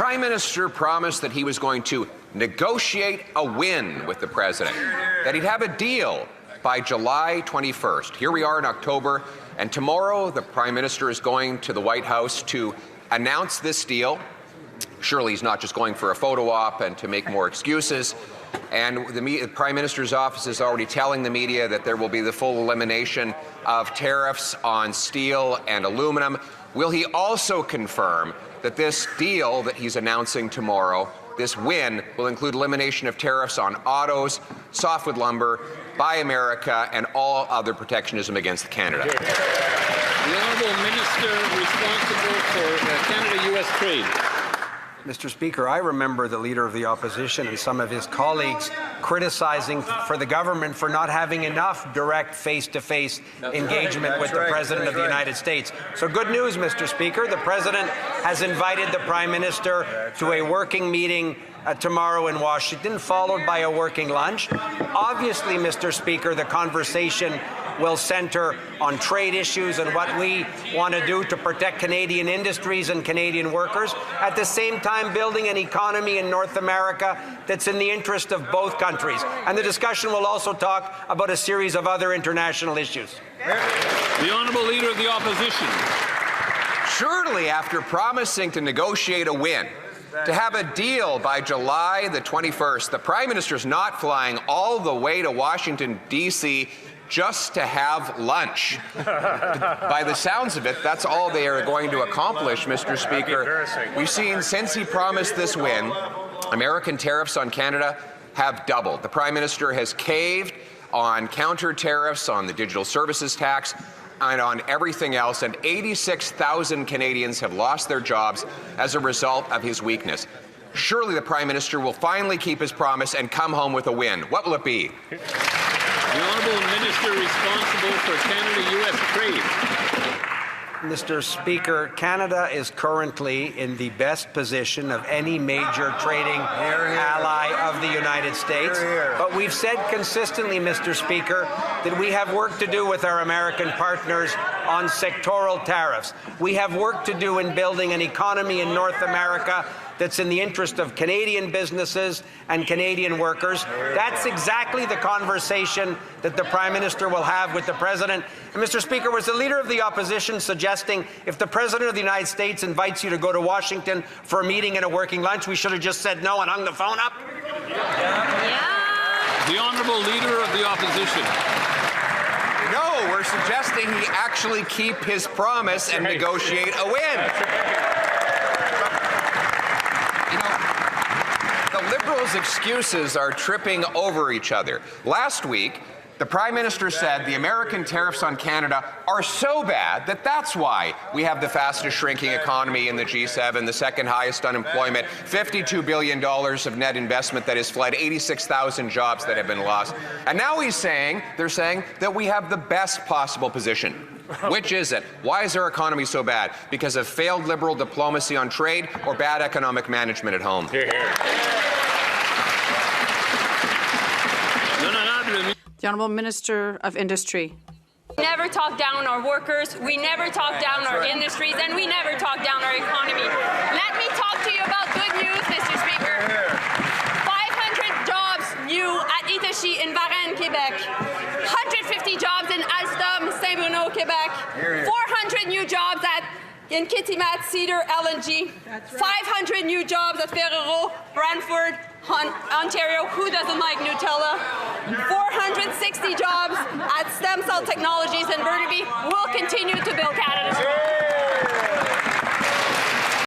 Prime Minister promised that he was going to negotiate a win with the President, that he'd have a deal by July 21st. Here we are in October, and tomorrow the Prime Minister is going to the White House to announce this deal. Surely he's not just going for a photo op and to make more excuses. And the Prime Minister's office is already telling the media that there will be the full elimination of tariffs on steel and aluminum. Will he also confirm that this deal that he's announcing tomorrow, this win, will include elimination of tariffs on autos, softwood lumber, Buy America, and all other protectionism against Canada? The Honourable Minister responsible for Canada-US trade. Mr. Speaker, I remember the Leader of the Opposition and some of his colleagues criticizing for the government for not having enough direct face-to-face engagement with the President of the United States. So good news, Mr. Speaker. The President has invited the Prime Minister to a working meeting tomorrow in Washington, followed by a working lunch. Obviously, Mr. Speaker, the conversation will center on trade issues and what we want to do to protect Canadian industries and Canadian workers, at the same time building an economy in North America that's in the interest of both countries. And the discussion will also talk about a series of other international issues. The Honourable Leader of the Opposition. Surely, after promising to negotiate a win, to have a deal by July the 21st, the Prime Minister is not flying all the way to Washington, D.C. just to have lunch. By the sounds of it, that's all they are going to accomplish, Mr. Speaker. We've seen since he promised this win, American tariffs on Canada have doubled. The Prime Minister has caved on counter tariffs, on the digital services tax, and on everything else, and 86,000 Canadians have lost their jobs as a result of his weakness. Surely the Prime Minister will finally keep his promise and come home with a win. What will it be? The Honourable Minister responsible for Canada-US trade. Mr. Speaker, Canada is currently in the best position of any major trading ally of the United States. But we've said consistently, Mr. Speaker, that we have work to do with our American partners on sectoral tariffs. We have work to do in building an economy in North America that's in the interest of Canadian businesses and Canadian workers. That's exactly the conversation that the Prime Minister will have with the President. And Mr. Speaker, was the Leader of the Opposition suggesting if the President of the United States invites you to go to Washington for a meeting and a working lunch, we should have just said no and hung the phone up? The Honourable Leader of the Opposition. No, we're suggesting he actually keep his promise and negotiate a win. Liberals' excuses are tripping over each other. Last week, the Prime Minister said the American tariffs on Canada are so bad that that's why we have the fastest shrinking economy in the G7, the second highest unemployment, $52 billion of net investment that has fled, 86,000 jobs that have been lost. And now they're saying that we have the best possible position. Which is it? Why is our economy so bad? Because of failed Liberal diplomacy on trade or bad economic management at home? The Honourable Minister of Industry. We never talk down our workers, we never talk down our industries, and we never talk down our economy. Let me talk to you about good news, Mr. Speaker. 500 jobs new at Itachi in Varennes, Quebec. 150 jobs in Alstom, Saint-Bruno, Quebec. 400 new jobs in Kitimat, Cedar, LNG. 500 new jobs at Ferrero, Brantford, Ontario. Who doesn't like Nutella? 460 jobs at Stem Cell Technologies in Burnaby. We'll continue